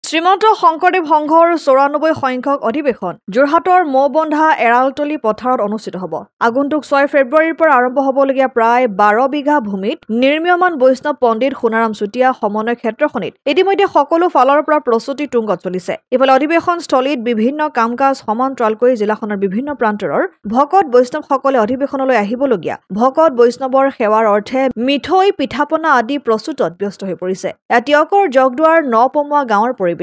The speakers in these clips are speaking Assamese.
শ্ৰীমন্ত শংকৰদেৱ সংঘৰ ৯৪ সংখ্যক অধিৱেশন যোৰহাটৰ মৌবন্ধা এৰালতলী পথাৰত অনুষ্ঠিত হ'ব। আগন্তুক ৬ ফেব্ৰুৱাৰীৰ পৰা আৰম্ভ হ'বলগীয়া প্ৰায় ১২ বিঘা ভূমিত নিৰ্মীয়মান বৈষ্ণৱ পণ্ডিত সোণাৰাম চুতীয়া সমন্বয় ক্ষেত্ৰখনিত ইতিমধ্যে সকলো ফালৰ পৰা প্ৰস্তুতি তুংগত চলিছে। ইফালে অধিৱেশনস্থলীত বিভিন্ন কাম-কাজ সমান্তৰালকৈ জিলাখনৰ বিভিন্ন প্ৰান্তৰৰ ভকত বৈষ্ণৱসকলে অধিৱেশনলৈ আহিবলগীয়া ভকত বৈষ্ণৱৰ সেৱাৰ অৰ্থে মিঠৈ পিঠাপনা আদি প্ৰস্তুতত ব্যস্ত হৈ পৰিছে। এতিয়াকৰ জগদুৱাৰ নপমোৱা গাঁৱৰ পৰিৱেশ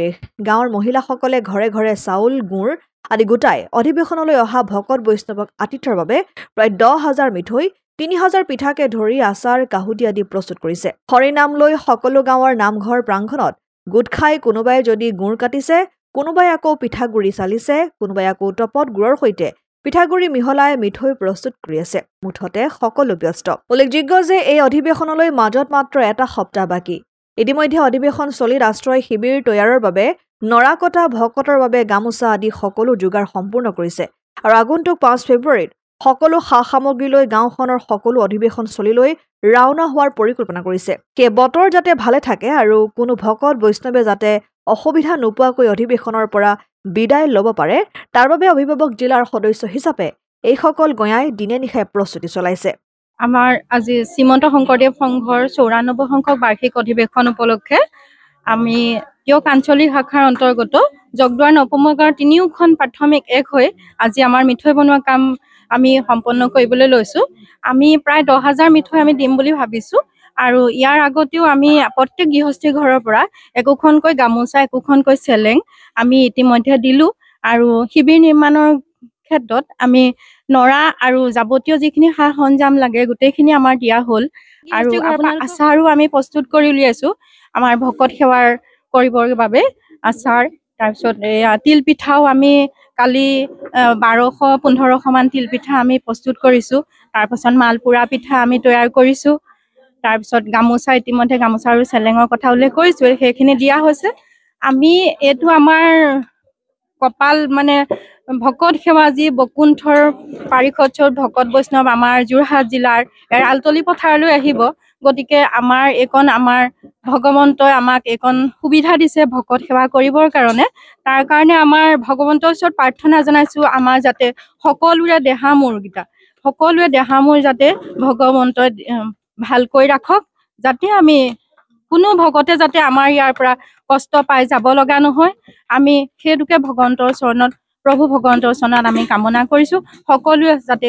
গাঁৱৰ মহিলাসকলে ঘৰে ঘৰে চাউল গুড় আদি গোটাই অধিৱেশনলৈ অহা ভকত বৈষ্ণৱক আতিথ্যৰ বাবে প্ৰায় ১০,০০০ মিঠৈ ৩,০০০ পিঠাকে ধৰি আচাৰ কাহুদি আদি প্ৰস্তুত কৰিছে। হৰিনাম লৈ সকলো গাঁৱৰ নামঘৰ প্ৰাংগণত গোট খাই কোনোবাই যদি গুড় কাটিছে, কোনোবাই আকৌ পিঠাগুৰি চালিছে, কোনোবাই আকৌ টপত গুড়ৰ সৈতে পিঠাগুৰি মিহলাই মিঠৈ প্ৰস্তুত কৰি আছে। মুঠতে সকলো ব্যস্ত। উল্লেখযোগ্য যে এই অধিৱেশনলৈ মাজত মাত্ৰ এটা সপ্তাহ বাকী। ইতিমধ্যে অধিৱেশনস্থলীত আশ্ৰয় শিবিৰ তৈয়াৰৰ বাবে নৰা কটা ভকতৰ বাবে গামোচা আদি সকলো যোগাৰ সম্পূৰ্ণ কৰিছে আৰু আগন্তুক ৫ ফেব্ৰুৱাৰীত সকলো সা-সামগ্ৰী লৈ গাঁওখনৰ সকলো অধিৱেশনস্থলীলৈ ৰাওনা হোৱাৰ পৰিকল্পনা কৰিছে। সেই বতৰ যাতে ভালে থাকে আৰু কোনো ভকত বৈষ্ণৱে যাতে অসুবিধা নোপোৱাকৈ অধিৱেশনৰ পৰা বিদায় ল'ব পাৰে তাৰ বাবে অভিভাৱক জিলাৰ সদস্য হিচাপে এইসকল গঞাই দিনে নিশাই প্ৰস্তুতি চলাইছে। আমাৰ আজি শ্ৰীমন্ত শংকৰদেৱ সংঘৰ ৯৪ সংখ্যক বাৰ্ষিক অধিৱেশন উপলক্ষে আমি দিয়ক আঞ্চলিক শাখাৰ অন্তৰ্গত জগদুৱাৰ নপমোৱা গাঁৱৰ ৩খন প্ৰাথমিক এক হৈ আজি আমাৰ মিঠৈ বনোৱা কাম আমি সম্পন্ন কৰিবলৈ লৈছোঁ। আমি প্ৰায় ১০,০০০ মিঠৈ আমি দিম বুলি ভাবিছোঁ আৰু ইয়াৰ আগতেও আমি প্ৰত্যেক গৃহস্থী ঘৰৰ পৰা একোখনকৈ গামোচা একোখনকৈ চেলেং আমি ইতিমধ্যে দিলোঁ আৰু শিবিৰ নিৰ্মাণৰ ক্ষেত্ৰত আমি নৰা আৰু যাৱতীয় যিখিনি সা সৰঞ্জাম লাগে গোটেইখিনি আমাৰ দিয়া হ'ল আৰু আচাৰো আমি প্ৰস্তুত কৰি উলিয়াইছোঁ আমাৰ ভকত সেৱাৰ কৰিবৰ বাবে আচাৰ। তাৰপিছত তিল পিঠাও আমি কালি ১২০০-১৫০০ মান তিল পিঠা আমি প্ৰস্তুত কৰিছোঁ। তাৰপাছত মালপুৰা পিঠা আমি তৈয়াৰ কৰিছোঁ। তাৰপিছত গামোচা ইতিমধ্যে গামোচা আৰু চেলেঙৰ কথা উল্লেখ কৰিছোঁ, সেইখিনি দিয়া হৈছে। আমি এইটো আমাৰ কপাল মানে ভকত সেৱা যি বকুণ্ঠৰ পাৰিষদৰ ভকত বৈষ্ণৱ আমাৰ যোৰহাট জিলাৰ এৰালতলী পথাৰলৈ আহিব, গতিকে আমাৰ ভগৱন্তই আমাক এইকণ সুবিধা দিছে ভকত সেৱা কৰিবৰ কাৰণে। তাৰ কাৰণে আমাৰ ভগৱন্তৰ ওচৰত প্ৰাৰ্থনা জনাইছোঁ আমাৰ যাতে সকলোৰে দেহা মূৰ যাতে ভগৱন্তই ভালকৈ ৰাখক, যাতে আমি কোনো ভকতে যাতে আমাৰ ইয়াৰ পৰা কষ্ট পাই যাব লগা নহয়। আমি সেইটোকে প্ৰভু ভগৱন্তৰ চৰণত আমি কামনা কৰিছোঁ। সকলোৱে যাতে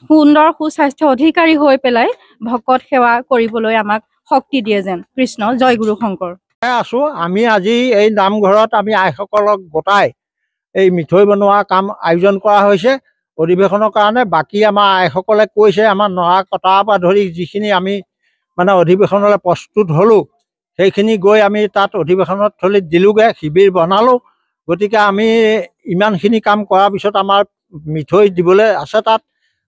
সুন্দৰ সুস্বাস্থ্য অধিকাৰী হৈ পেলাই ভকত সেৱা কৰিবলৈ আমাক শক্তি দিয়ে যেন। কৃষ্ণ জয় গুৰু শংকৰ। আমি আজি এই নামঘৰত আমি আইসকলক গোটাই এই মিঠৈ বনোৱা কাম আয়োজন কৰা হৈছে অধিৱেশনৰ কাৰণে। বাকী আমাৰ আইসকলে কৈছে আমাৰ নৰা কটাৰ পৰা ধৰি যিখিনি আমি মানে অধিৱেশনলৈ প্ৰস্তুত হ'লোঁ সেইখিনি গৈ আমি তাত অধিৱেশনত থলীত দিলোঁগৈ, শিবিৰ বনালোঁ। গতিকে আমি ইমানখিনি কাম কৰাৰ পিছত আমাৰ মিঠৈ দিবলৈ আছে তাত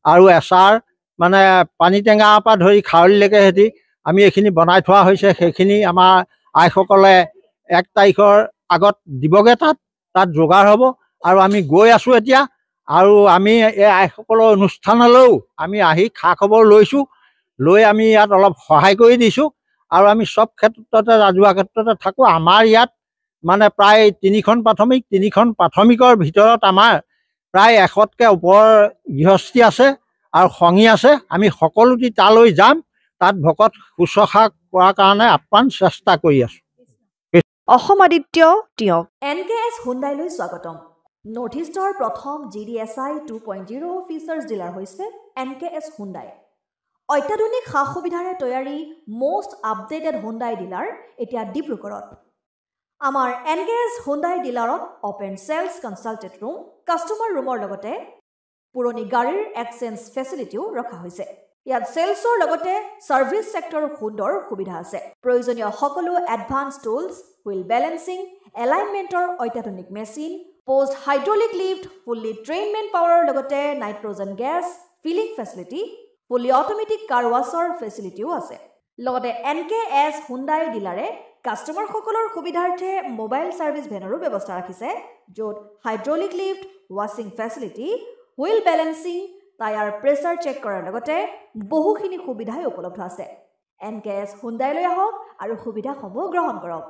আৰু এচাৰ মানে পানী টেঙাৰ পৰা ধৰি খাৰলিলৈকে সিহঁতি আমি এইখিনি বনাই থোৱা হৈছে। সেইখিনি আমাৰ আইসকলে ১ তাৰিখৰ আগত দিবগৈ তাত যোগাৰ হ'ব আৰু আমি গৈ আছোঁ এতিয়া। আৰু আমি এই আইসকলৰ অনুষ্ঠানলৈও আমি আহি খা খবৰ লৈছোঁ, লৈ আমি ইয়াত অলপ সহায় কৰি দিছোঁ আৰু আমি চব ক্ষেত্ৰতে ৰাজহুৱা ক্ষেত্ৰতে থাকোঁ। আমাৰ ইয়াত মানে প্ৰায় ৩খন প্ৰাথমিকৰ ভিতৰত আমাৰ প্ৰায় ১০০তকৈ ওপৰ গৃহস্থী আছে আৰু সংগী আছে। আমি সকলোটি তালৈ যাম, তাত ভকত শুশ্ৰূষা কৰাৰ কাৰণে আপ্ৰাণ চেষ্টা কৰি আছোঁ। অসম আদিত্য টিয়ক NKS হুণ্ডাইলৈ স্বাগতম। নৰ্থ ইষ্টৰ প্ৰথম GDSI 2.0 ফিচাৰ্ছ ডিলাৰ হৈছে NKS হুণ্ডাই। অত্যাধুনিক সা সুবিধাৰে তৈয়াৰী মষ্ট আপডেটেড হুণ্ডাই ডিলাৰ এতিয়া ডিব্ৰুগড়ত। আমাৰ NKS হুণ্ডাই ডিলাৰত open sales consulted room, customer ৰুমৰ লগতে পুৰণি গাড়ীৰ এক্সচেঞ্জ ফেচিলিটিও ৰখা হৈছে। ইয়াত চেলছৰ লগতে ছাৰ্ভিচ ছেক্টৰৰ সুন্দৰ সুবিধা আছে। প্ৰয়োজনীয় সকলো এডভান্স টুলছ, হুইল বেলেন্সিং, এলাইনমেণ্টৰ অত্যাধুনিক machine, post hydraulic lift, fully train man পাৱাৰৰ লগতে nitrogen gas filling facility, fully automatic car ৱাছৰ ফেচিলিটিও আছে। লগতে NKS হুণ্ডাই ডিলাৰে কাষ্টমাৰসকলৰ সুবিধাৰ্থে মোবাইল ছাৰ্ভিচ ভেনৰো ব্যৱস্থা ৰাখিছে, য'ত হাইড্ৰলিক লিফ্ট, ৱাশ্বিং facility, wheel balancing, tyre pressure check কৰাৰ লগতে বহুখিনি সুবিধাই উপলব্ধ আছে। NKS হুণ্ডাইলৈ আহক আৰু সুবিধাসমূহ গ্ৰহণ কৰক।